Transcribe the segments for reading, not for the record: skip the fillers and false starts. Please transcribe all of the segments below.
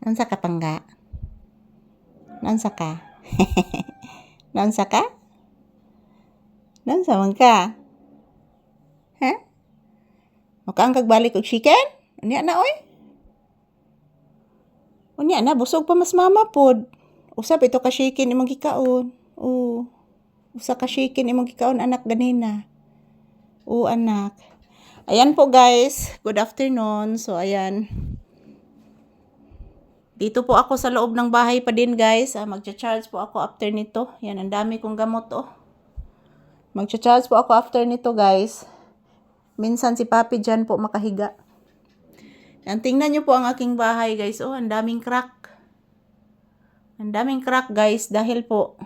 Nansa ka pangga? Nansa ka? Nansa ka? Nansa man ka? Ha? Makaang kagbalik og chicken? Unya na oy? Unya na, busog pa mas mama pod. Usap ito ka chicken imong gikaon. Oo. Usa ka chicken imong gikaon anak ganina. Oo anak. Ayan po guys, good afternoon. So ayan. Dito po ako sa loob ng bahay pa din guys. Magcha-charge po ako after nito. Yan, ang dami kong gamot oh. Magcha-charge po ako after nito guys. Minsan si Papi dyan po makahiga. Yan, tingnan nyo po ang aking bahay guys. Oh, ang daming crack. Ang daming crack guys dahil po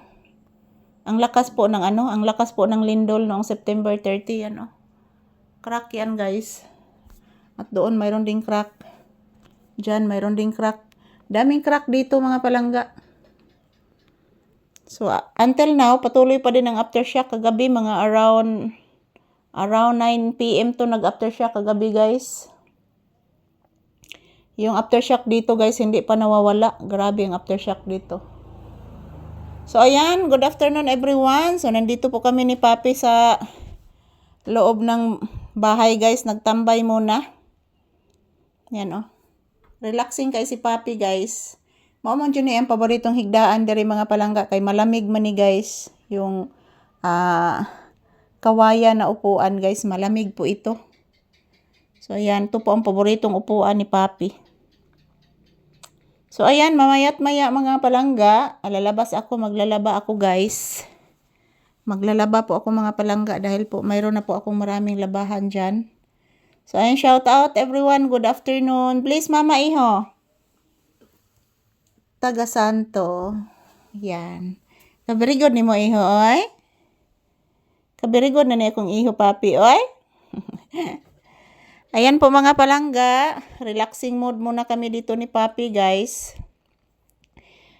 ang lakas po ng ang lakas po ng lindol noong September 30 yan oh. Crack yan guys. At doon mayroon ding crack. Diyan mayroon ding crack. Daming crack dito mga palangga. So until now patuloy pa din ang aftershock kagabi mga around 9 PM to nag-aftershock kagabi guys. Yung aftershock dito guys hindi pa nawawala. Grabe ang aftershock dito. So ayan, good afternoon everyone. So nandito po kami ni Papi sa loob ng bahay guys. Nagtambay muna. Yan oh. Relaxing kay si Papi guys. Mao man dyan ang paboritong higdaan diri mga palangga kay malamig man ni guys. Yung kawayan na upuan guys, malamig po ito. So ayan, ito po ang paboritong upuan ni Papi. So ayan, mamayat maya mga palangga, lalabas ako, maglalaba ako guys. Maglalaba po ako mga palangga dahil po mayroon na po akong maraming labahan dyan. So ayan, shout out everyone, good afternoon. Please mama iho. Taga Santo. Yan. Kabirigod ni mo iho oy. Kabirigod na ni akong iho Papi oy. Ayan po mga palangga, relaxing mode muna kami dito ni Papi guys.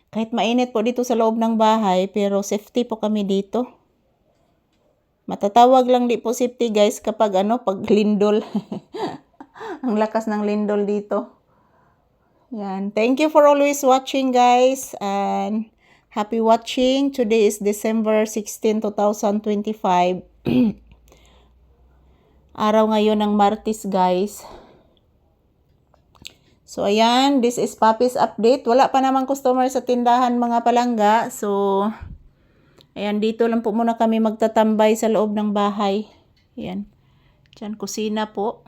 Kahit mainit po dito sa loob ng bahay, pero safety po kami dito. Matatawag lang di po safety guys kapag pag lindol. Ang lakas ng lindol dito. Yan. Thank you for always watching guys and happy watching. Today is December 16, 2025. Araw ngayon ng Martes guys. So ayan, this is Papi's update. Wala pa namang customer sa tindahan mga palangga. So ayan, dito lang po muna kami magtatambay sa loob ng bahay. Ayan. Diyan, kusina po.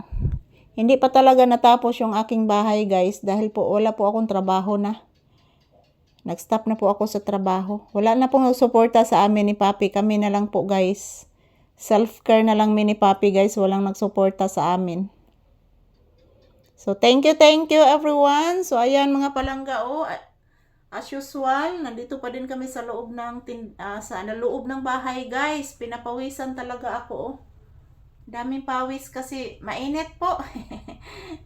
Hindi pa talaga natapos yung aking bahay guys dahil po wala po akong trabaho na. Nag-stop na po ako sa trabaho. Wala na pong suporta sa amin ni Papi. Kami na lang po guys. Self-care na lang ni Papi guys. Walang nagsuporta sa amin. So thank you everyone. So ayan mga palangga oh. As usual, nandito pa din kami sa loob ng loob ng bahay guys. Pinapawisan talaga ako oh. Daming pawis kasi mainit po.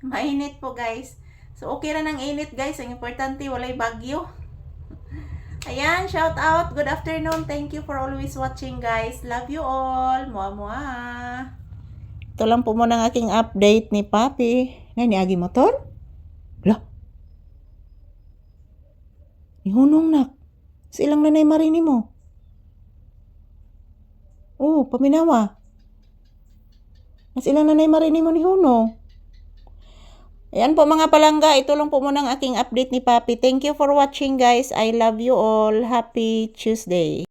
Mainit po guys. So okay na ng init guys. Ang importante walay bagyo. Ayan, shout out. Good afternoon. Thank you for always watching guys. Love you all. Mua mua. Ito lang po muna ang aking update ni Papi. Ngayon, agi motor? Lah. Ihunong nak. Silang nanay marini mo. Oh, paminawa. Mas ilang nanay marini mo ni Hunong. Ayan po mga palangga. Ito lang po muna ang aking update ni Papi. Thank you for watching guys. I love you all. Happy Tuesday.